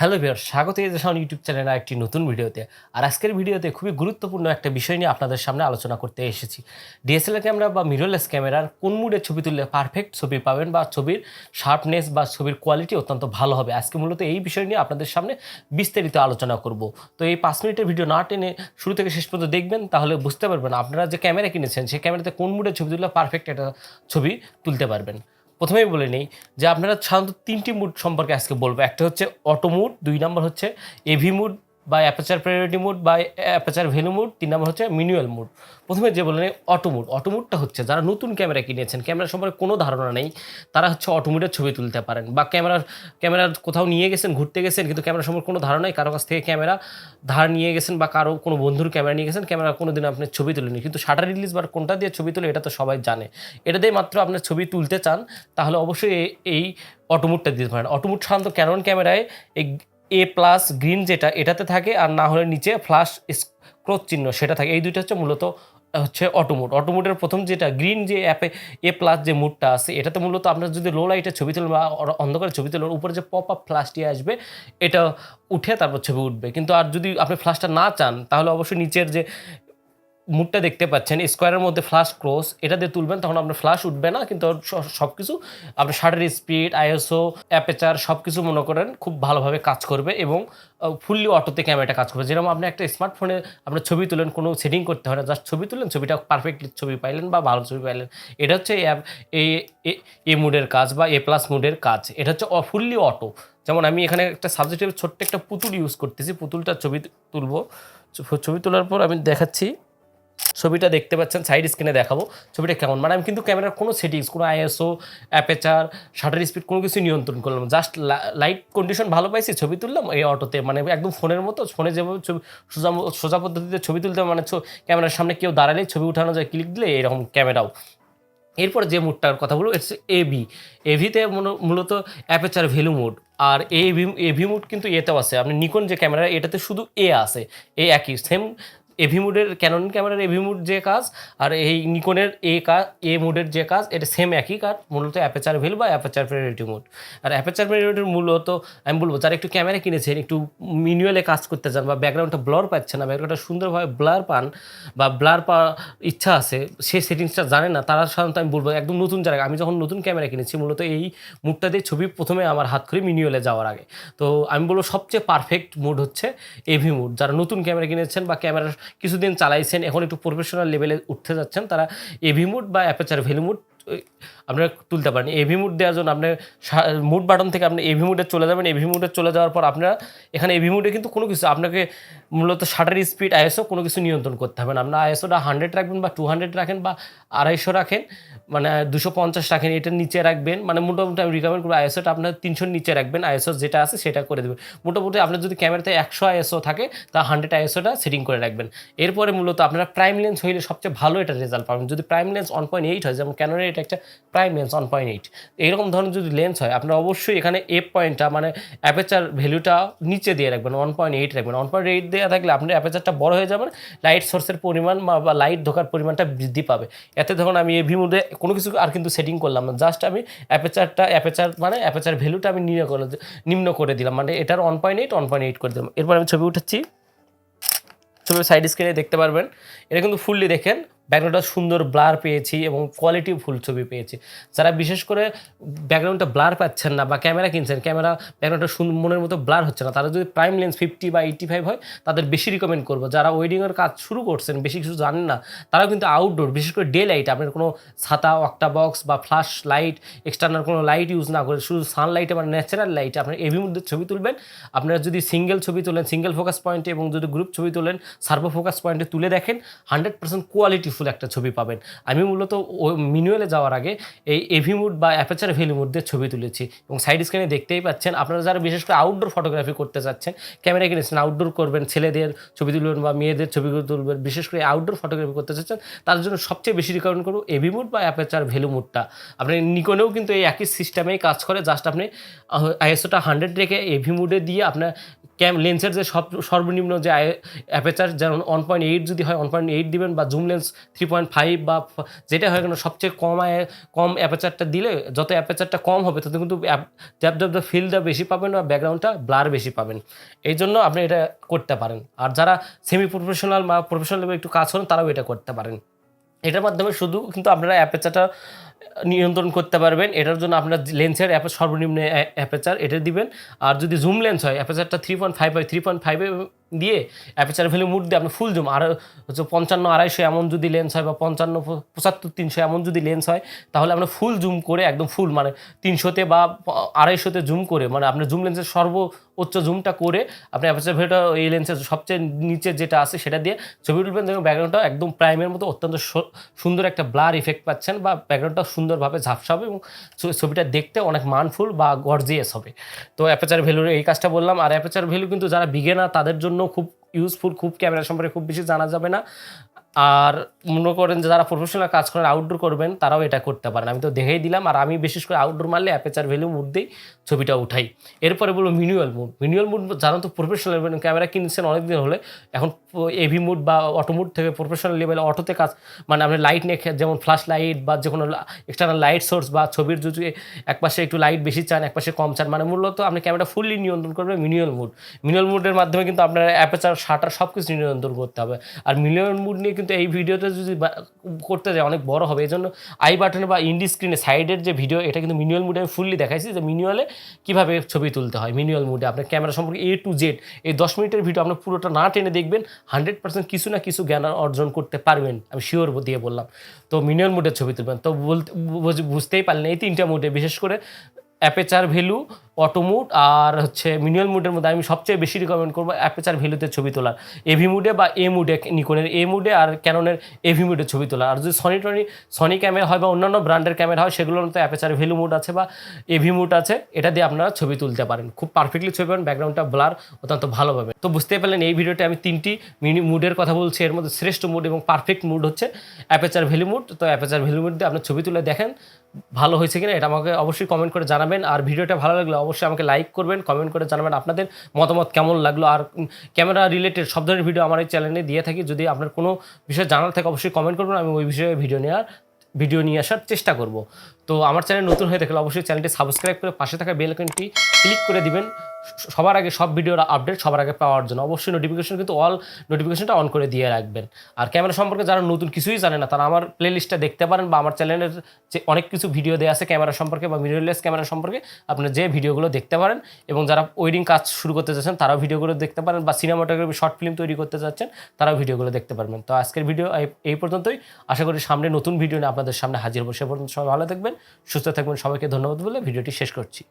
Hello viewers, স্বাগত জানাই YouTube চ্যানেলের একটি নতুন ভিডিওতে। আর আজকের ভিডিওতে খুবই গুরুত্বপূর্ণ একটা বিষয় নিয়ে আপনাদের সামনে আলোচনা করতে এসেছি। ডিএসএলআর ক্যামেরা বা মিররলেস ক্যামেরার কোন মুডে ছবি তুললে পারফেক্ট ছবি পাবেন বা ছবির শার্পনেস বা ছবির কোয়ালিটি অত্যন্ত ভালো হবে। আজকে মূলত এই বিষয় নিয়ে আপনাদের সামনে বিস্তারিত আলোচনা করব। তো এই 5 মিনিটের ভিডিও না টেনে শুরু থেকে শেষ পর্যন্ত দেখবেন, তাহলে বুঝতে পারবেন আপনারা যে ক্যামেরা কিনেছেন সেই ক্যামেরাতে কোন মুডে ছবি তুললে পারফেক্ট একটা ছবি তুলতে পারবেন। প্রথমেই বলে নেই যে আপনারা সাধারণত 3টি মুড সম্পর্কে আজকে বলবো। একটা হচ্ছে অটো মুড, 2 নম্বর হচ্ছে এভি মুড বা অ্যাপারচার প্রায়োরিটি মুড বা অ্যাপারচার ভ্যালু মুড, 3 নম্বর হচ্ছে ম্যানুয়াল মুড। প্রথমে যে বলে নেই অটো মুড। অটো মুডটা হচ্ছে যারা নতুন ক্যামেরা কিনেছেন, ক্যামেরা সম্পর্কে কোনো ধারণা নেই, তারা হচ্ছে অটো মুডের ছবি তুলতে পারেন। বা ক্যামেরা কোথাও নিয়ে গেছেন, ঘুরতে গেছেন, কিন্তু ক্যামেরা সম্পর্কে কোনো ধারণা নেই, কারো কাছ থেকে ক্যামেরা ধার নিয়ে গেছেন বা কারো কোনো বন্ধুর ক্যামেরা নিয়ে গেছেন, ক্যামেরা কোনো দিন আপনি ছবি তুলেনি, কিন্তু শাটার রিলিজ বা কোনটা দিয়ে ছবি তুলে এটা তো সবাই জানে। এটা দিয়ে মাত্র আপনার ছবি তুলতে চান, তাহলে অবশ্যই এই অটোমুডটা দিতে পারেন। অটোমুড সাধারণত ক্যানন ক্যামেরায় এই A+ গ্রিন যেটা এটাতে থাকে, আর না হলে নিচে ফ্ল্যাশ ক্রস চিহ্ন সেটা থাকে। এই দুইটা হচ্ছে মূলত হচ্ছে অটোমুড। অটোমুডের প্রথম যেটা গ্রিন যে অ্যাপে A+ যে মুডটা আছে, এটাতে মূলত আপনার যদি লো লাইটে ছবি তোলেন বা অন্ধকারে ছবি তোলেন, উপরে যে পপ আপ ফ্ল্যাশটি আসবে এটা উঠে তারপর ছবি উঠবে। কিন্তু আর যদি আপনি ফ্ল্যাশটা না চান, তাহলে অবশ্যই নিচের যে মুডটা দেখতে পাচ্ছেন স্কোয়ারের মধ্যে ফ্ল্যাশ ক্রস, এটা দিয়ে তুলবেন, তখন আপনার ফ্ল্যাশ উঠবে না, কিন্তু সব কিছু আপনার শাটার স্পিড, আইএসও, অ্যাপেচার সব কিছু মনে করেন খুব ভালোভাবে কাজ করবে এবং ফুললি অটোতে ক্যামেরাটা কাজ করবে। যেরকম আপনি একটা স্মার্টফোনে আপনার ছবি তুলেন, কোনো সেটিং করতে হয় না, জাস্ট ছবি তুলেন, ছবিটা পারফেক্টলি ছবি পাইলেন বা ভালো ছবি পাইলেন। এটা হচ্ছে এ মুডের কাজ বা A+ মুডের কাজ। এটা হচ্ছে ফুললি অটো। যেমন আমি এখানে একটা সাবজেক্টিভ ছোট্ট একটা পুতুল ইউজ করতেছি, পুতুলটা ছবি তুলবো। ছবি তোলার পর আমি দেখাচ্ছি, ছবিটা দেখতে পাচ্ছেন, সাইড স্ক্রিনে দেখাবো ছবিটা কেমন। মানে আমি কিন্তু ক্যামেরার কোনো সেটিংস, কোনো আইএসও, অ্যাপেচার, শাটার স্পিড কোনো কিছু নিয়ন্ত্রণ করলাম, জাস্ট লাইট কন্ডিশন ভালো পাইছি, ছবি তুললাম এই অটোতে। মানে একদম ফোনের মতো, ফোনে যেভাবে ছবি সোজা পদ্ধতিতে ছবি তুলতে, মানে ক্যামেরার সামনে কেউ দাঁড়ালেই ছবি উঠানো যায় ক্লিক দিলে, এরকম ক্যামেরাও। এরপর যে মুডটার কথা বলবো হচ্ছে এভিতে মূলত অ্যাপেচার ভ্যালু মুড। আর এভি মুড কিন্তু এতেও আছে। আপনি নিকন যে ক্যামেরা, এটাতে শুধু আছে, একই সেম এভি মুডের, ক্যানন ক্যামেরার এভি মুড যে কাজ আর এই নিকনের এ মুডের যে কাজ, এটা সেম একই কাজ, মূলত অ্যাপেচার ভ্যালু বা অ্যাপেচার প্রায়োরিটি মুড। আর অ্যাপেচার প্রায়োরিটির মূলত আমি বলবো যারা একটু ক্যামেরা কিনেছেন, একটু ম্যানুয়ালে কাজ করতে চান বা ব্যাকগ্রাউন্ডটা ব্লার পাচ্ছেন না, ব্যাকগ্রাউন্ডটা সুন্দরভাবে ব্লার পান বা ব্লার পাওয়ার ইচ্ছা আছে, সে সেটিংসটা জানে না, তারা সাধারণত আমি বলবো একদম নতুন যারা, আমি যখন নতুন ক্যামেরা কিনেছি মূলত এই মুডটা দিয়ে ছবি প্রথমে আমার হাত করে ম্যানুয়ালে যাওয়ার আগে। তো আমি বলবো সবচেয়ে পারফেক্ট মুড হচ্ছে এভি মুড। যারা নতুন ক্যামেরা কিনেছেন বা ক্যামেরা কিছুদিন চালাইছেন, এখন একটু প্রফেশনাল লেভেলে উঠতে যাচ্ছেন, তারা এভি মুড বা অ্যাপারচার ভ্যালু মুড আপনারা তুলতে পারেন। এভি মুড দেওয়ার জন্য আপনি মুড বাটন থেকে আপনি এভি মুডে চলে যাবেন। এভি মুডে চলে যাওয়ার পর আপনারা এখানে এভি মুডে কিন্তু কোনো কিছু আপনাকে মূলত শাটার স্পিড, আইএসও কোনো কিছু নিয়ন্ত্রণ করতে হবে না। আপনার আইএসওটা 100 রাখবেন বা 200 রাখেন বা 250 রাখেন, মানে 250 রাখেন, এটার নিচে রাখবেন। মানে মোটামুটি আমি রিকমেন্ড করবো আইএসওটা আপনার 300 নিচে রাখবেন, আইএসও যেটা আছে সেটা করে দেবেন। মোটামুটি আপনার যদি ক্যামেরাতে 100 আইএসও থাকে, তা 100 আইএসওটা সেটিং করে রাখবেন। এরপরে মূলত আপনারা প্রাইম লেন্স হইলে সবচেয়ে ভালো এটা রেজাল্ট পাবেন। যদি প্রাইম লেন্স 1.8 হয়, যেমন ক্যানোনের এটা একটা প্রাইম লেন্স 1.8, এইরকম ধরনের যদি লেন্স হয়, আপনারা অবশ্যই এখানে এফ পয়েন্টটা মানে অ্যাপেচার ভ্যালুটা নিচে দিয়ে রাখবেন, 1.8 রাখবেন। 1.8 দেওয়া থাকলে আপনার অ্যাপেচারটা বড় হয়ে যাবে, লাইট সোর্সের পরিমাণ বা লাইট ঢোকার পরিমাণটা বৃদ্ধি পাবে। এতে ধরুন আমি এভি মোডে কোনো কিছু আর কিন্তু সেটিং করলাম না, জাস্ট আমি অ্যাপেচার ভ্যালুটা আমি নিম্ন করে দিলাম, মানে এটার 1.8 করে দিলাম। এরপর আমি ছবি উঠাচ্ছি, ছবি সাইড স্ক্রিনে দেখতে পারবেন। এটা কিন্তু ফুললি দেখেন ব্যাকগ্রাউন্ডটা সুন্দর ব্লার পেয়েছি এবং কোয়ালিটি ফুল ছবি পেয়েছি। যারা বিশেষ করে ব্যাকগ্রাউন্ডটা ব্লার পাচ্ছেন না বা ক্যামেরা কিনছেন, ক্যামেরা ব্যাকগ্রাউন্ডটা মনের মতো ব্লার হচ্ছে না, তারা যদি প্রাইম লেন্স 50 বা 85 হয়, তাদের বেশি রিকমেন্ড করবো। যারা ওয়েডিংয়ের কাজ শুরু করছেন, বেশি কিছু জানেন না, তারাও কিন্তু আউটডোর, বিশেষ করে ডে লাইট, আপনার কোনো ছাতা, অক্টা বক্স বা ফ্ল্যাশ লাইট, এক্সটার্নাল কোনো লাইট ইউজ না করে শুধু সানলাইটে মানে ন্যাচারাল লাইটে আপনার এভি মধ্যে ছবি তুলবেন। আপনারা যদি সিঙ্গেল ছবি তোলেন, সিঙ্গেল ফোকাস পয়েন্টে, এবং যদি গ্রুপ ছবি তোলেন সার্ভো ফোকাস পয়েন্টে তুলে দেখেন, 100% কোয়ালিটিফুল একটা ছবি পাবেন। আমি মূলত ম্যানুয়ালে যাওয়ার আগে এই এভি মুড বা অ্যাপারচার ভ্যালু মুড দিয়ে ছবি তুলেছি, এবং সাইড স্ক্রিনে দেখতেই পাচ্ছেন। আপনারা যারা বিশেষ করে আউটডোর ফটোগ্রাফি করতে চাচ্ছেন, ক্যামেরা কিনেছেন, আউটডোর করবেন, ছেলেদের ছবি তুলবেন বা মেয়েদের ছবি তুলবেন, বিশেষ করে আউটডোর ফটোগ্রাফি করতে চাচ্ছেন, তার জন্য সবচেয়ে বেশি রিকমেন্ড করবো এভি মুড বা অ্যাপারচার ভ্যালু মুডটা। আপনি নিকনেও কিন্তু এই একই সিস্টেমেই কাজ করে, জাস্ট আপনি আইএসওটা 100 রেখে এভি মুডে দিয়ে আপনার লেন্সের যে সর্বনিম্ন যে অ্যাপারচার, যেমন 1.8 যদি হয় 1.8 দিবেন, বা জুম লেন্স 3.5 বা যেটা হয় কেন সবচেয়ে কম অ্যাপারচারটা দিলে, যত অ্যাপারচারটা কম হবে তত কিন্তু ডেপথ অফ দ্য ফিল্ডটা বেশি পাবেন বা ব্যাকগ্রাউন্ডটা ব্লার বেশি পাবেন। এই জন্য আপনি এটা করতে পারেন। আর যারা সেমি প্রফেশনাল বা প্রফেশনাল লেভেলে একটু কাজ করেন তারাও এটা করতে পারেন। এটার মাধ্যমে শুধু কিন্তু আপনারা অ্যাপারচারটা নিয়ন্ত্রণ করতে পারবেন। এটার জন্য আপনার লেন্সের সর্বনিম্ন অ্যাপারচার এটা দিবেন। আর যদি জুম লেন্স হয়, অ্যাপারচারটা 3.5 হয়, 3.5 দিয়ে অ্যাপারচার ভ্যালু মুড দিয়ে আপনি ফুল জুম, আর হচ্ছে 55-250 এমন যদি লেন্স হয়, বা 55-75-300 এমন যদি লেন্স হয়, তাহলে আপনার ফুল জুম করে একদম ফুল মানে 300-তে বা 250-তে জুম করে, মানে আপনি জুম লেন্সের সর্বোচ্চ জুমটা করে আপনি অ্যাপারচার ভ্যালুটা এই লেন্সের সবচেয়ে নিচে যেটা আছে সেটা দিয়ে ছবি তুলবেন, দেখবেন ব্যাকগ্রাউন্ডটা একদম প্রাইমের মতো অত্যন্ত সুন্দর একটা ব্লার ইফেক্ট পাচ্ছেন, বা ব্যাকগ্রাউন্ডটা সুন্দরভাবে ঝাপসা হবে এবং ছবিটা দেখতে অনেক মানফুল বা গর্জিয়াস হবে। তো অ্যাপারচার ভ্যালুর এই কাজটা বললাম। আর অ্যাপারচার ভ্যালু কিন্তু যারা বিগিনার তাদের জন্য খুব ইউজফুল, খুব ক্যামেরা সম্পর্কে খুব বেশি জানা যাবে না। আর মনে করেন যে যারা প্রফেশনাল কাজ করেন, আউটডোর করবেন, তারাও এটা করতে পারেন। আমি তো দেখেই দিলাম। আর আমি বিশেষ করে আউটডোর মারলে অ্যাপারচার ভ্যালু মুড দিয়েই ছবিটা উঠাই। এরপরে বলবো ম্যানুয়াল মুড। ম্যানুয়াল মুড জানো তো, প্রফেশনাল ক্যামেরা কিনছেন অনেকদিন হলে, এখন এভি মুড বা অটো মুড থেকে প্রফেশনাল লেভেলে অটোতে কাজ, মানে আপনি লাইট নিয়ে যেমন ফ্ল্যাশ লাইট বা যে কোনো এক্সটার্নাল লাইট সোর্স, বা ছবির যদি একপাশে একটু লাইট বেশি চান একপাশে কম চান, মানে মূলত আপনি ক্যামেরা ফুললি নিয়ন্ত্রণ করবেন ম্যানুয়াল মুড। ম্যানুয়াল মুডের মাধ্যমে কিন্তু আপনার অ্যাপারচার, শাটার সব কিছু নিয়ন্ত্রণ করতে হবে। আর ম্যানুয়াল মুড নিয়ে কিন্তু এই ভিডিওতে যদি করতে যায় অনেক বড় হবে, এই জন্য আই বাটনে বা ইন্ডি স্ক্রিনে সাইডের যে ভিডিও, এটা কিন্তু ম্যানুয়াল মুডে আমি ফুললি দেখাইছি যে ম্যানুয়ালে কীভাবে ছবি তুলতে হয়। ম্যানুয়াল মুডে আপনার ক্যামেরা সম্পর্কে A to Z এই 10 মিনিটের ভিডিও আপনার পুরোটা না টেনে দেখবেন, 100% কিছু না কিছু জ্ঞান অর্জন করতে পারবেন, আমি শিওর দিয়ে বললাম। তো ম্যানুয়াল মুডের ছবি তুলবেন। তো বুঝতেই পারলেন এই 3টা মুডে, বিশেষ করে অ্যাপারচার ভ্যালু, অটো মুড আর হচ্ছে ম্যানুয়াল মুডের মধ্যে আমি সবচেয়ে বেশি রিকমেন্ড করবো অ্যাপারচার ভ্যালুতে ছবি তোলার। এভি মুডে বা এ মুডে, নিকনের এ মুডে আর ক্যাননের এভি মুডে ছবি তোলা। আর যদি সনি ক্যামেরা হয় বা অন্যান্য ব্র্যান্ডের ক্যামেরা হয়, সেগুলোর মধ্যে অ্যাপারচার ভ্যালু মুড আছে বা এভি মুড আছে, এটা দিয়ে আপনারা ছবি তুলতে পারেন। খুব পারফেক্টলি ছবি পাবেন, ব্যাকগ্রাউন্ডটা ব্লার অত্যন্ত ভালোভাবে। তো বুঝতেই পারলেন এই ভিডিওতে আমি 3টি মুডের কথা বলছি। এর মধ্যে শ্রেষ্ঠ মুড এবং পারফেক্ট মুড হচ্ছে অ্যাপারচার ভ্যালু মুড। তো অ্যাপারচার ভ্যালু মুড দিয়ে আপনার ছবি তুলে দেখেন ভালো হয়েছে কিনা, এটা আমাকে অবশ্যই কমেন্ট করে জানাবেন। আর ভিডিওটা ভালো লাগলে অবশ্যই আমাকে লাইক করবেন, কমেন্ট করে জানাবেন আপনাদের মতামত কেমন লাগলো। আর ক্যামেরা রিলেটেড সব ধরনের ভিডিও আমার এই চ্যানেলে দিয়ে থাকি, যদি আপনার কোনো বিষয় জানার থাকে অবশ্যই কমেন্ট করবেন, আমি ওই বিষয়ে ভিডিও নিয়ে আসার চেষ্টা করব। তো আমার চ্যানেল নতুন হয়ে থাকলে অবশ্যই চ্যানেলটি সাবস্ক্রাইব করে পাশে থাকা বেল আইকনটি ক্লিক করে দিবেন, সবার আগে সব ভিডিওর আপডেট সবার আগে পাওয়ার জন্য। অবশ্যই নোটিফিকেশন কিন্তু অল নোটিফিকেশনটা অন করে দিয়ে রাখবেন। আর ক্যামেরা সম্পর্কে যারা নতুন কিছুই জানে না, তারা আমার প্লেলিস্টটা দেখতে পারেন, বা আমার চ্যানেলের যে অনেক কিছু ভিডিও দেওয়া আছে ক্যামেরা সম্পর্কে বা মিররলেস ক্যামেরা সম্পর্কে, আপনারা যে ভিডিওগুলো দেখতে পারেন। এবং যারা ওয়েডিং কাজ শুরু করতে চাচ্ছেন তারাও ভিডিওগুলো দেখতে পারেন, বা সিনেমাটোগ্রাফি শর্ট ফিল্ম তৈরি করতে চাচ্ছেন তারাও ভিডিওগুলো দেখতে পারবেন। তো আজকের ভিডিও এই পর্যন্তই। আশা করি সামনে নতুন ভিডিও নিয়ে আপনাদের সামনে হাজির হবো। সে পর্যন্ত সবাই ভালো থাকবেন, সুস্থ থাকবেন। সবাইকে ধন্যবাদ বলে ভিডিওটি শেষ করছি।